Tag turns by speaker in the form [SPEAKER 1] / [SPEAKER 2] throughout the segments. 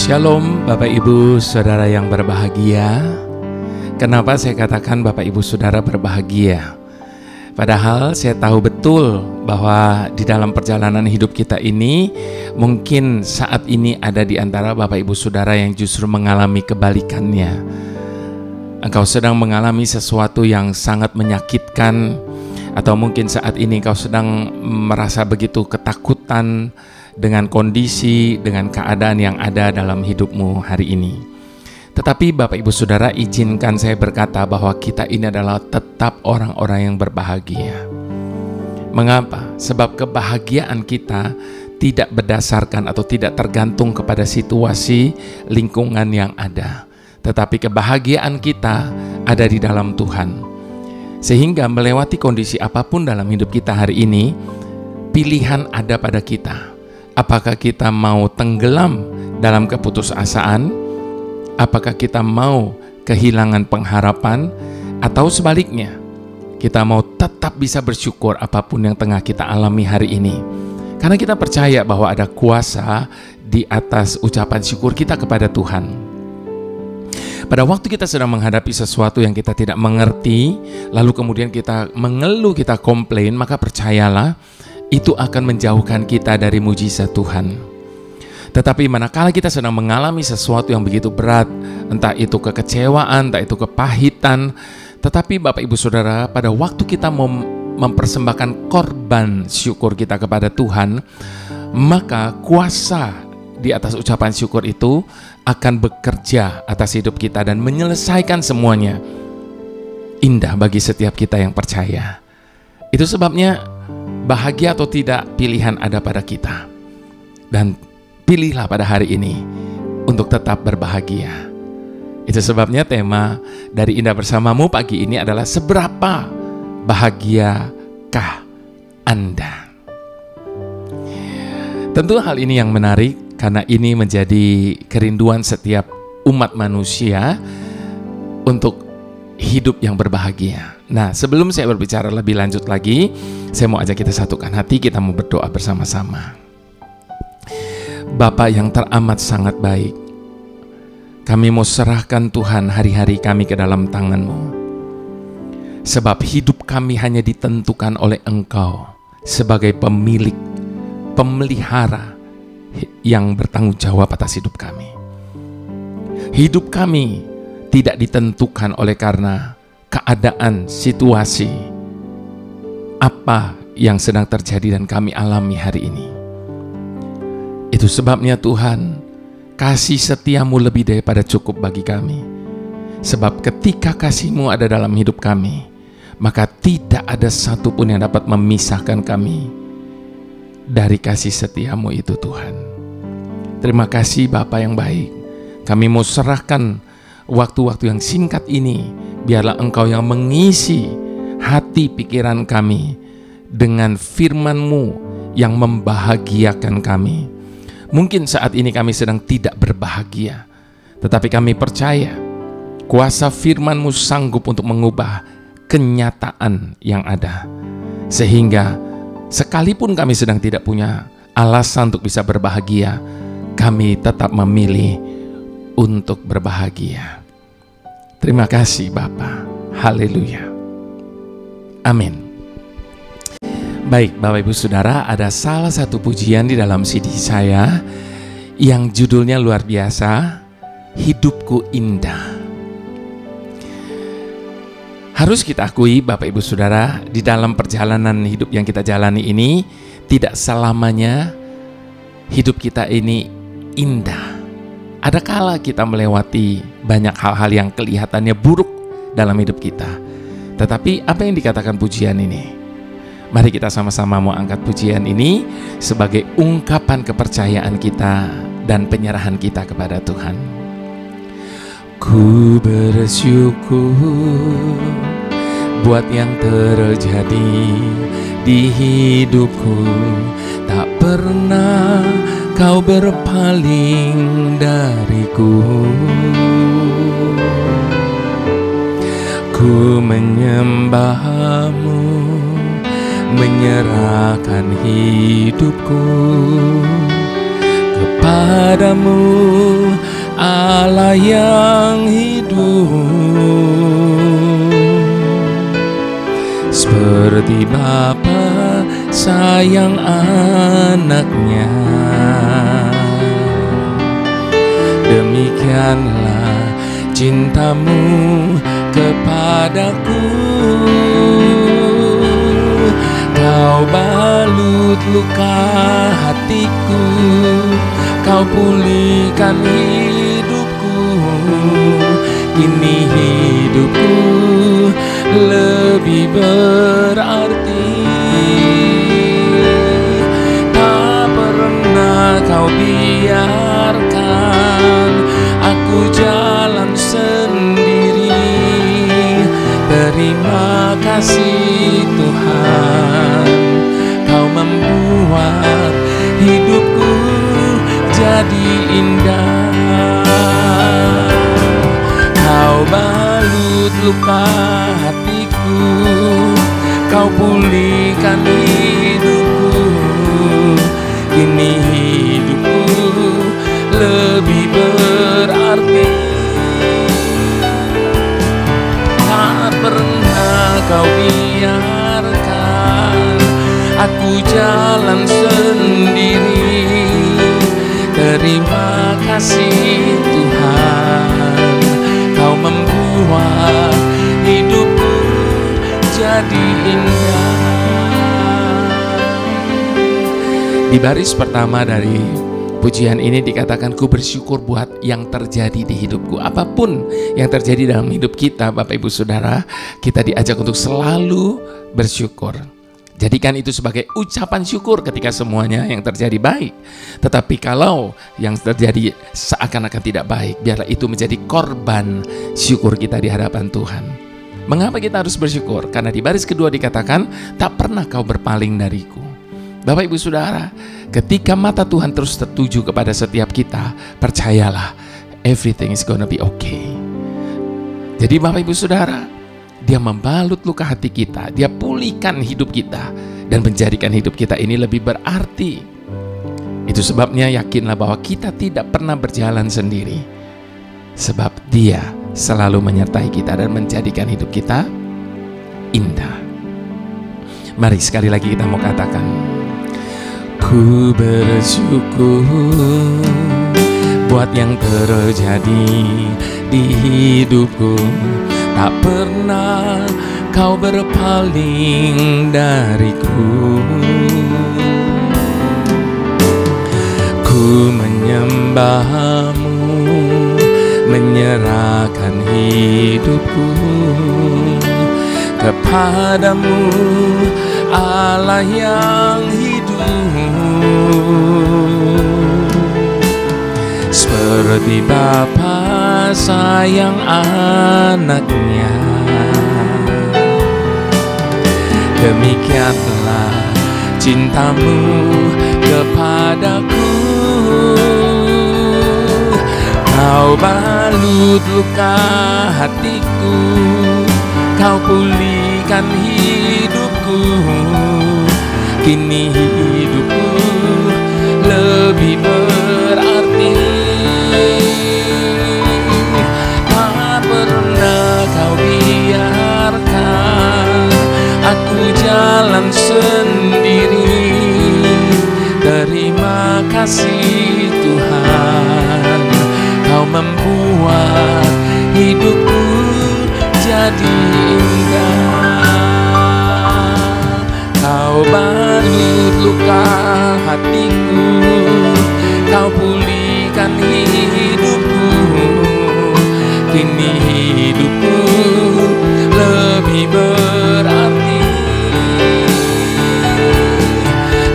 [SPEAKER 1] Shalom Bapak Ibu Saudara yang berbahagia. Kenapa saya katakan Bapak Ibu Saudara berbahagia? Padahal saya tahu betul bahwa di dalam perjalanan hidup kita ini mungkin saat ini ada di antara Bapak Ibu Saudara yang justru mengalami kebalikannya. Engkau sedang mengalami sesuatu yang sangat menyakitkan, atau mungkin saat ini engkau sedang merasa begitu ketakutan dengan kondisi, dengan keadaan yang ada dalam hidupmu hari ini. Tetapi Bapak Ibu Saudara, izinkan saya berkata bahwa kita ini adalah tetap orang-orang yang berbahagia. Mengapa? Sebab kebahagiaan kita tidak berdasarkan atau tidak tergantung kepada situasi lingkungan yang ada. Tetapi kebahagiaan kita ada di dalam Tuhan. Sehingga melewati kondisi apapun dalam hidup kita hari ini, pilihan ada pada kita. Apakah kita mau tenggelam dalam keputusasaan? Apakah kita mau kehilangan pengharapan? Atau sebaliknya, kita mau tetap bisa bersyukur apapun yang tengah kita alami hari ini? Karena kita percaya bahwa ada kuasa di atas ucapan syukur kita kepada Tuhan. Pada waktu kita sedang menghadapi sesuatu yang kita tidak mengerti, lalu kemudian kita mengeluh, kita komplain, maka percayalah, itu akan menjauhkan kita dari mujizat Tuhan. Tetapi manakala kita sedang mengalami sesuatu yang begitu berat, entah itu kekecewaan, entah itu kepahitan, tetapi Bapak Ibu Saudara, pada waktu kita mau mempersembahkan korban syukur kita kepada Tuhan, maka kuasa di atas ucapan syukur itu akan bekerja atas hidup kita dan menyelesaikan semuanya. Indah bagi setiap kita yang percaya. Itu sebabnya bahagia atau tidak, pilihan ada pada kita. Dan pilihlah pada hari ini untuk tetap berbahagia. Itu sebabnya tema dari Indah Bersamamu pagi ini adalah seberapa bahagiakah Anda? Tentu hal ini yang menarik karena ini menjadi kerinduan setiap umat manusia untuk hidup yang berbahagia. Nah, sebelum saya berbicara lebih lanjut lagi, saya mau ajak kita satukan hati, kita mau berdoa bersama-sama. Bapa yang teramat sangat baik, kami mau serahkan Tuhan hari-hari kami ke dalam tangan-Mu. Sebab hidup kami hanya ditentukan oleh Engkau sebagai pemilik, pemelihara yang bertanggung jawab atas hidup kami. Hidup kami tidak ditentukan oleh karena keadaan, situasi apa yang sedang terjadi dan kami alami hari ini. Itu sebabnya Tuhan, kasih setiamu lebih daripada cukup bagi kami. Sebab ketika kasih-Mu ada dalam hidup kami, maka tidak ada satupun yang dapat memisahkan kami dari kasih setiamu itu Tuhan. Terima kasih Bapa yang baik. Kami mau serahkan waktu-waktu yang singkat ini, biarlah Engkau yang mengisi hati pikiran kami dengan firman-Mu yang membahagiakan kami. Mungkin saat ini kami sedang tidak berbahagia, tetapi kami percaya kuasa firman-Mu sanggup untuk mengubah kenyataan yang ada. Sehingga sekalipun kami sedang tidak punya alasan untuk bisa berbahagia, kami tetap memilih untuk berbahagia. Terima kasih Bapa. Haleluya. Amin. Baik Bapak Ibu Saudara, ada salah satu pujian di dalam CD saya yang judulnya luar biasa, Hidupku Indah. Harus kita akui Bapak Ibu Saudara, di dalam perjalanan hidup yang kita jalani ini, tidak selamanya hidup kita ini indah. Ada kala kita melewati banyak hal-hal yang kelihatannya buruk dalam hidup kita. Tetapi apa yang dikatakan pujian ini? Mari kita sama-sama mau angkat pujian ini sebagai ungkapan kepercayaan kita dan penyerahan kita kepada Tuhan. Ku bersyukur buat yang terjadi di hidupku. Tak pernah Kau berpaling dariku. Ku menyembah-Mu, menyerahkan hidupku. kepadamu Allah yang hidup. Seperti Bapa sayang anaknya, demikianlah cintamu kepadaku. Kau balut luka hatiku, kau pulihkan hidupku. Kini hidupku lebih berarti. Tak pernah kau biarkan aku jalan sendiri. Terima kasih Tuhan, kau membuat hidupku jadi indah. Kau balut luka hatiku, kau pulihkan hidupku. Kini hidupku lebih berarti. Tak pernah kau biarkan aku jalan sendiri. Terima kasih Tuhan, kau membuat hidupku jadi indah. Di baris pertama dari pujian ini dikatakan, ku bersyukur buat yang terjadi di hidupku. Apapun yang terjadi dalam hidup kita, Bapak Ibu Saudara, kita diajak untuk selalu bersyukur. Jadikan itu sebagai ucapan syukur ketika semuanya yang terjadi baik. Tetapi kalau yang terjadi seakan-akan tidak baik, biarlah itu menjadi korban syukur kita di hadapan Tuhan. Mengapa kita harus bersyukur? Karena di baris kedua dikatakan, tak pernah kau berpaling dariku. Bapak Ibu Saudara, ketika mata Tuhan terus tertuju kepada setiap kita, percayalah, everything is gonna be okay. Jadi Bapak Ibu Saudara, Dia membalut luka hati kita, Dia pulihkan hidup kita, dan menjadikan hidup kita ini lebih berarti. Itu sebabnya yakinlah bahwa kita tidak pernah berjalan sendiri, sebab Dia selalu menyertai kita dan menjadikan hidup kita indah. Mari sekali lagi kita mau katakan, ku bersyukur buat yang terjadi di hidupku. Tak pernah kau berpaling dariku. Ku menyembahmu, menyerahkan hidupku kepadamu Allah yang hidup. Seperti Bapa sayang anaknya, demikianlah cintamu kepadaku. Kau balut luka hatiku, kau pulihkan hidupku. Kini hidupku lebih berarti. Tak pernah kau biarkan aku jalan sendiri. Terima kasih Tuhan, kau membuat hidupku jadi indah. Kau balut luka hatiku, kau pulihkan hidupku. Kini hidupku lebih berarti.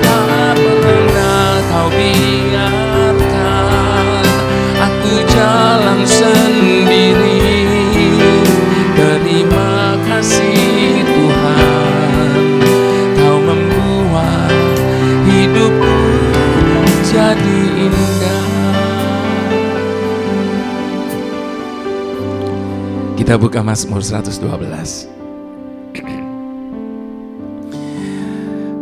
[SPEAKER 1] Tak pernah kau biarkan aku jalan sendiri. Terima kasih Tuhan, kau membuat hidupku jadi indah. Kita buka Mazmur 112.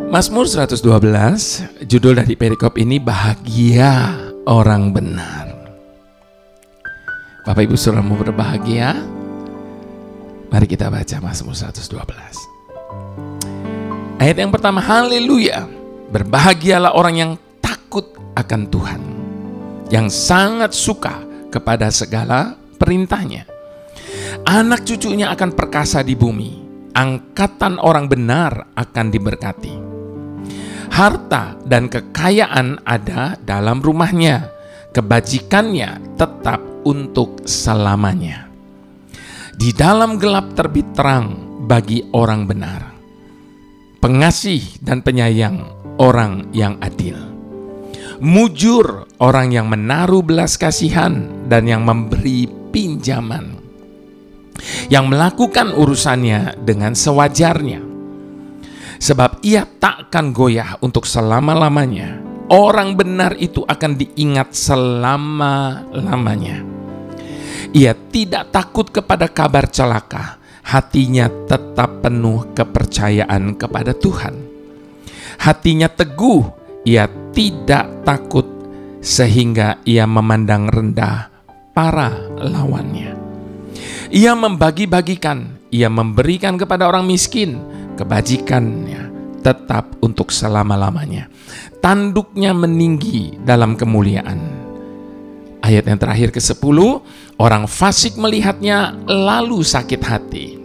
[SPEAKER 1] Mazmur 112, judul dari perikop ini, bahagia orang benar. Bapak Ibu Saudaramu berbahagia. Mari kita baca Mazmur 112. Ayat yang pertama, haleluya. Berbahagialah orang yang takut akan Tuhan, yang sangat suka kepada segala perintahnya. Anak cucunya akan perkasa di bumi, angkatan orang benar akan diberkati. Harta dan kekayaan ada dalam rumahnya, kebajikannya tetap untuk selamanya. Di dalam gelap terbit terang bagi orang benar, pengasih dan penyayang orang yang adil. Mujur orang yang menaruh belas kasihan dan yang memberi pinjaman, yang melakukan urusannya dengan sewajarnya. Sebab ia takkan goyah untuk selama-lamanya. Orang benar itu akan diingat selama-lamanya. Ia tidak takut kepada kabar celaka. Hatinya tetap penuh kepercayaan kepada Tuhan. Hatinya teguh, ia tidak takut sehingga ia memandang rendah para lawannya. Ia membagi-bagikan, ia memberikan kepada orang miskin, kebajikannya tetap untuk selama-lamanya. Tanduknya meninggi dalam kemuliaan. Ayat yang terakhir ke-10, orang fasik melihatnya lalu sakit hati.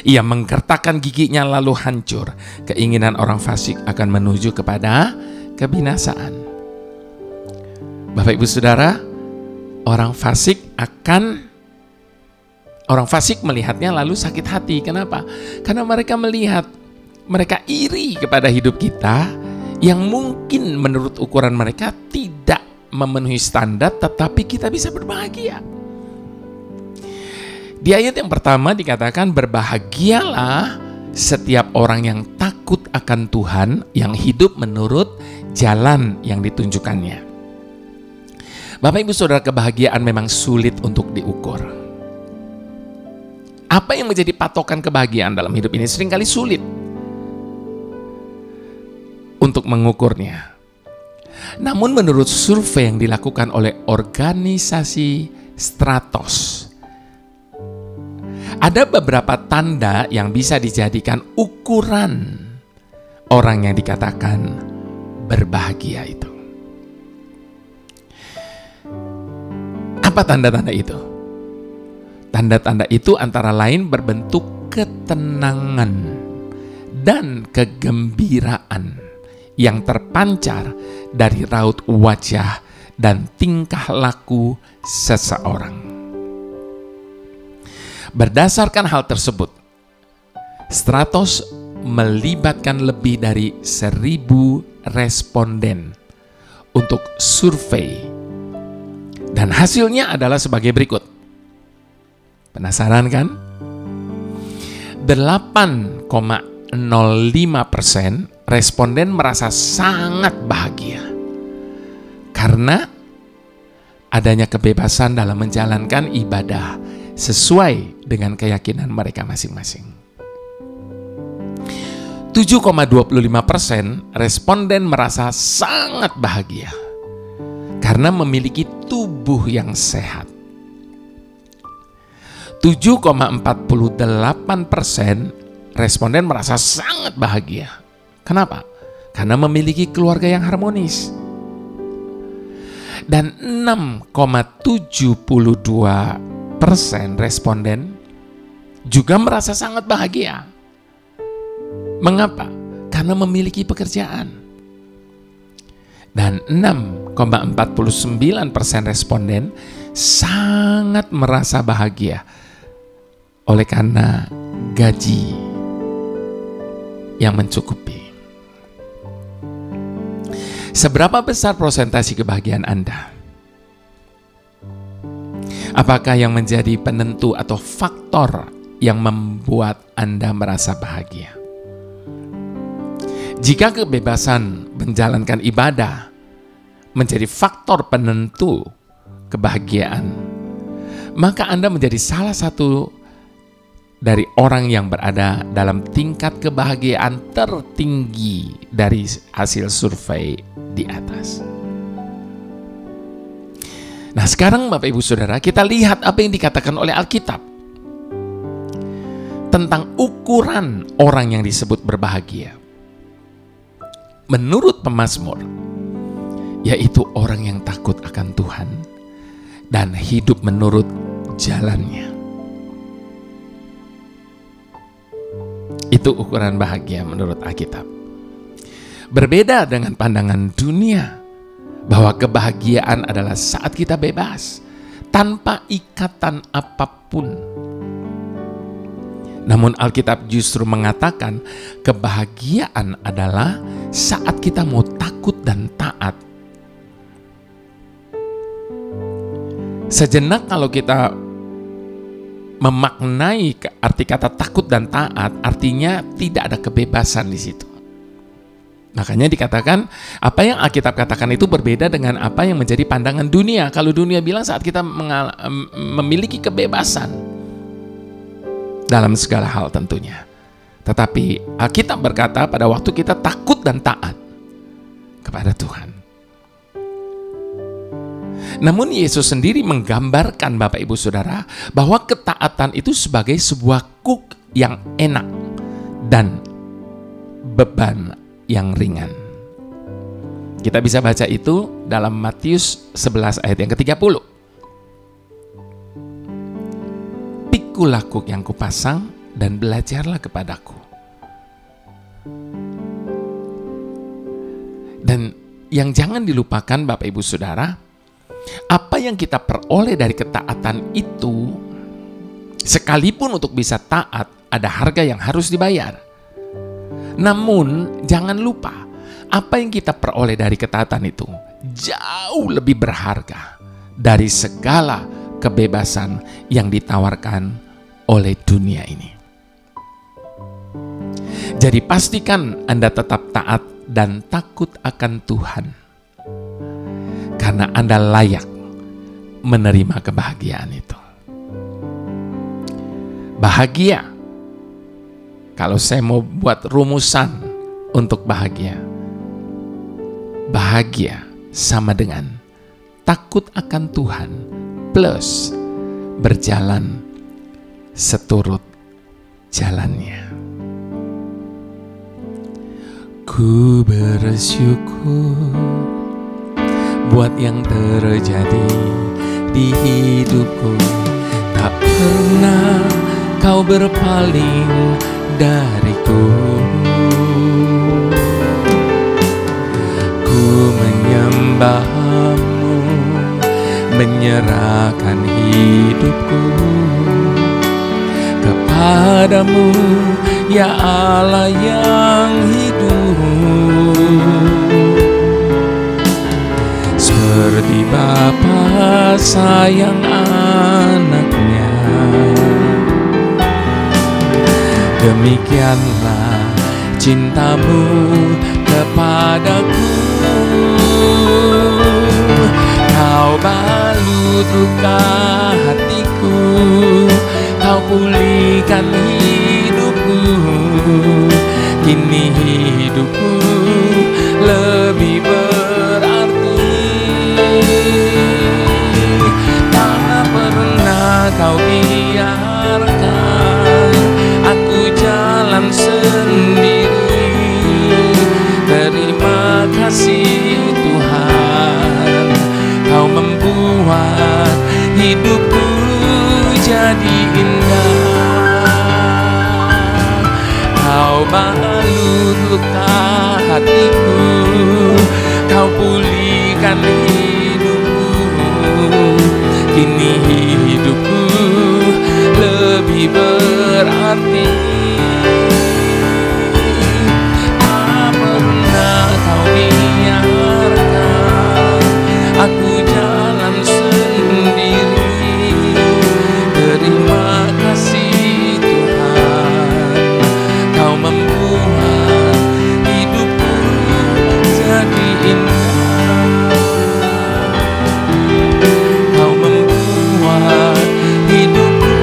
[SPEAKER 1] Ia menggertakkan giginya lalu hancur. Keinginan orang fasik akan menuju kepada kebinasaan. Bapak Ibu Saudara, orang fasik melihatnya lalu sakit hati. Kenapa? Karena mereka melihat, mereka iri kepada hidup kita yang mungkin menurut ukuran mereka tidak memenuhi standar, tetapi kita bisa berbahagia. Di ayat yang pertama dikatakan, berbahagialah setiap orang yang takut akan Tuhan, yang hidup menurut jalan yang ditunjukkannya. Bapak Ibu Saudara, kebahagiaan memang sulit untuk diukur. Apa yang menjadi patokan kebahagiaan dalam hidup ini seringkali sulit untuk mengukurnya. Namun menurut survei yang dilakukan oleh organisasi Stratos, ada beberapa tanda yang bisa dijadikan ukuran orang yang dikatakan berbahagia itu. Apa tanda-tanda itu? Tanda-tanda itu antara lain berbentuk ketenangan dan kegembiraan yang terpancar dari raut wajah dan tingkah laku seseorang. Berdasarkan hal tersebut, Stratos melibatkan lebih dari 1.000 responden untuk survei, dan hasilnya adalah sebagai berikut. Penasaran kan? 8,05% responden merasa sangat bahagia karena adanya kebebasan dalam menjalankan ibadah sesuai dengan keyakinan mereka masing-masing. 7,25% responden merasa sangat bahagia karena memiliki tubuh yang sehat. 7,48% responden merasa sangat bahagia. Kenapa? Karena memiliki keluarga yang harmonis. Dan 6,72% responden juga merasa sangat bahagia. Mengapa? Karena memiliki pekerjaan. Dan 6,49% responden sangat merasa bahagia oleh karena gaji yang mencukupi. Seberapa besar persentase kebahagiaan Anda? Apakah yang menjadi penentu atau faktor yang membuat Anda merasa bahagia? Jika kebebasan menjalankan ibadah menjadi faktor penentu kebahagiaan, maka Anda menjadi salah satu dari orang yang berada dalam tingkat kebahagiaan tertinggi dari hasil survei di atas. Nah sekarang Bapak Ibu Saudara, kita lihat apa yang dikatakan oleh Alkitab tentang ukuran orang yang disebut berbahagia. Menurut pemazmur, yaitu orang yang takut akan Tuhan dan hidup menurut jalannya. Itu ukuran bahagia menurut Alkitab. Berbeda dengan pandangan dunia, bahwa kebahagiaan adalah saat kita bebas, tanpa ikatan apapun. Namun Alkitab justru mengatakan kebahagiaan adalah saat kita mau takut dan taat. Sejenak kalau kita memaknai arti kata takut dan taat, artinya tidak ada kebebasan di situ. Makanya dikatakan apa yang Alkitab katakan itu berbeda dengan apa yang menjadi pandangan dunia. Kalau dunia bilang saat kita memiliki kebebasan dalam segala hal tentunya. Tetapi Alkitab berkata pada waktu kita takut dan taat kepada Tuhan. Namun Yesus sendiri menggambarkan Bapak Ibu Saudara bahwa ketaatan itu sebagai sebuah kuk yang enak dan beban yang ringan. Kita bisa baca itu dalam Matius 11 ayat yang ke-30. Pikulah kuk yang kupasang dan belajarlah kepadaku. Dan yang jangan dilupakan Bapak Ibu Saudara, apa yang kita peroleh dari ketaatan itu, sekalipun untuk bisa taat, ada harga yang harus dibayar. Namun jangan lupa, apa yang kita peroleh dari ketaatan itu jauh lebih berharga dari segala kebebasan yang ditawarkan oleh dunia ini. Jadi pastikan Anda tetap taat dan takut akan Tuhan, karena Anda layak menerima kebahagiaan itu. Bahagia, kalau saya mau buat rumusan untuk bahagia, bahagia sama dengan takut akan Tuhan plus berjalan seturut jalannya. Ku bersyukur buat yang terjadi di hidupku. Tak pernah kau berpaling dariku. Ku menyembahmu, menyerahkan hidupku kepadamu, ya Allah yang hidup. Seperti Bapa sayang anaknya, demikianlah cintamu kepadaku. Kau balut luka hatiku, kau pulihkan hidupku. Kini hidupku lebih berarti. Tak pernah kau biarkan aku jalan sendiri. Terima kasih Tuhan, kau membuat hidupku jadi indah. Kau balut luka hatiku, kau pulihkan hidupku. Kini hidupku lebih berarti. Tak pernah kau biarkan aku jalan sendiri. Terima kasih Tuhan, kau membuat hidupku jadi indah. Kau membuat hidupku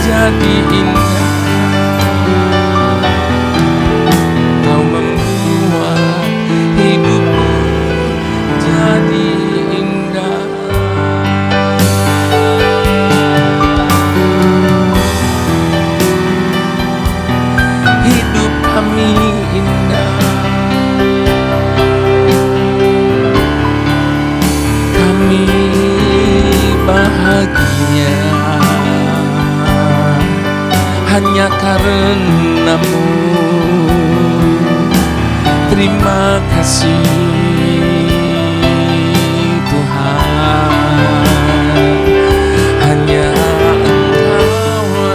[SPEAKER 1] jadi indah. karenamu. Terima kasih Tuhan, hanya Engkaulah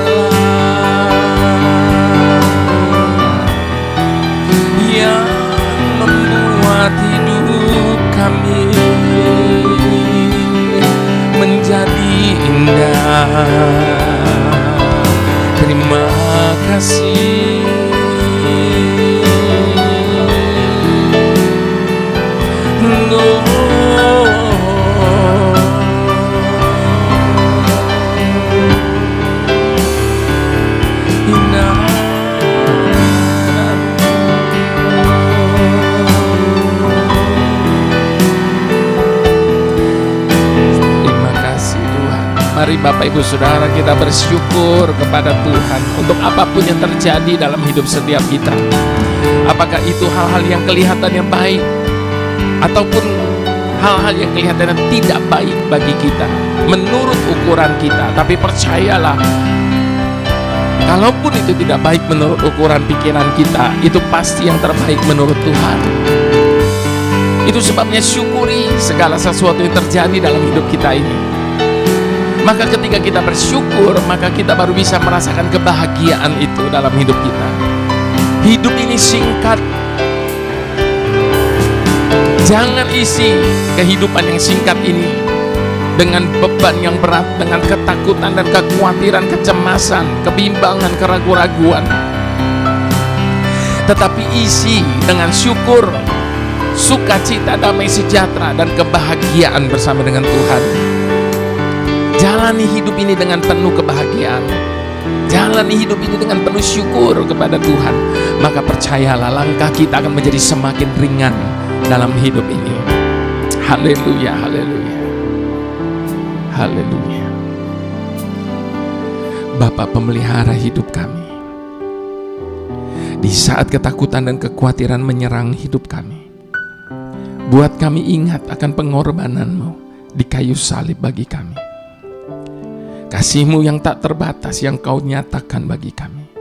[SPEAKER 1] yang membuat hidup kami menjadi indah. Terima kasih. Mari Bapak Ibu Saudara kita bersyukur kepada Tuhan untuk apapun yang terjadi dalam hidup setiap kita. Apakah itu hal-hal yang kelihatannya baik ataupun hal-hal yang kelihatannya tidak baik bagi kita menurut ukuran kita. Tapi percayalah, kalaupun itu tidak baik menurut ukuran pikiran kita, itu pasti yang terbaik menurut Tuhan. Itu sebabnya syukuri segala sesuatu yang terjadi dalam hidup kita ini. Maka ketika kita bersyukur, maka kita baru bisa merasakan kebahagiaan itu dalam hidup kita. Hidup ini singkat. Jangan isi kehidupan yang singkat ini dengan beban yang berat, dengan ketakutan dan kekhawatiran, kecemasan, kebimbangan, keraguan-raguan. Tetapi isi dengan syukur, sukacita, damai sejahtera, dan kebahagiaan bersama dengan Tuhan. Jalani hidup ini dengan penuh kebahagiaan. Jalani hidup ini dengan penuh syukur kepada Tuhan. Maka percayalah, langkah kita akan menjadi semakin ringan dalam hidup ini. Haleluya, haleluya, haleluya. Bapa pemelihara hidup kami, di saat ketakutan dan kekhawatiran menyerang hidup kami, buat kami ingat akan pengorbanan-Mu di kayu salib bagi kami. Kasih-Mu yang tak terbatas yang Kau nyatakan bagi kami,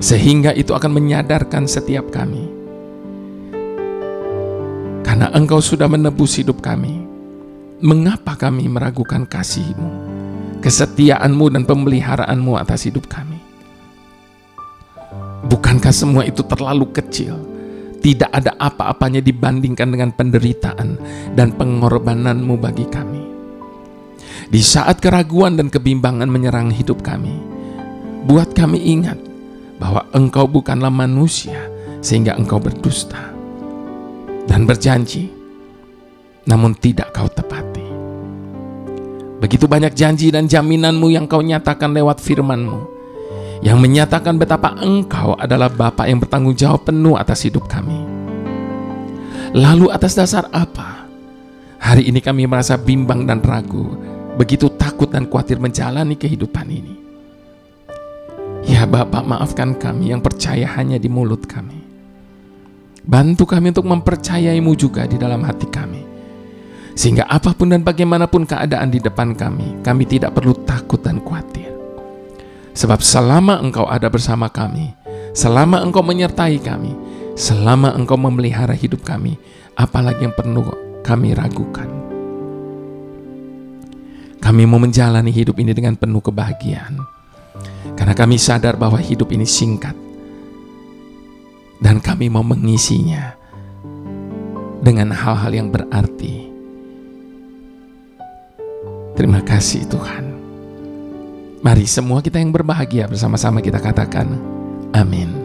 [SPEAKER 1] sehingga itu akan menyadarkan setiap kami, karena Engkau sudah menebus hidup kami, mengapa kami meragukan kasih-Mu, kesetiaan-Mu dan pemeliharaanmu atas hidup kami? Bukankah semua itu terlalu kecil, tidak ada apa-apanya dibandingkan dengan penderitaan dan pengorbanan-Mu bagi kami? Di saat keraguan dan kebimbangan menyerang hidup kami, buat kami ingat bahwa Engkau bukanlah manusia sehingga Engkau berdusta dan berjanji namun tidak Kau tepati. Begitu banyak janji dan jaminan-Mu yang Kau nyatakan lewat firman-Mu, yang menyatakan betapa Engkau adalah Bapa yang bertanggung jawab penuh atas hidup kami. Lalu atas dasar apa hari ini kami merasa bimbang dan ragu, begitu takut dan khawatir menjalani kehidupan ini? Ya Bapa, maafkan kami yang percaya hanya di mulut kami. Bantu kami untuk mempercayai-Mu juga di dalam hati kami, sehingga apapun dan bagaimanapun keadaan di depan kami tidak perlu takut dan khawatir. Sebab selama Engkau ada bersama kami, selama Engkau menyertai kami, selama Engkau memelihara hidup kami, apalagi yang perlu kami ragukan. Kami mau menjalani hidup ini dengan penuh kebahagiaan, karena kami sadar bahwa hidup ini singkat, dan kami mau mengisinya dengan hal-hal yang berarti. Terima kasih Tuhan. Mari semua kita yang berbahagia bersama-sama kita katakan amin.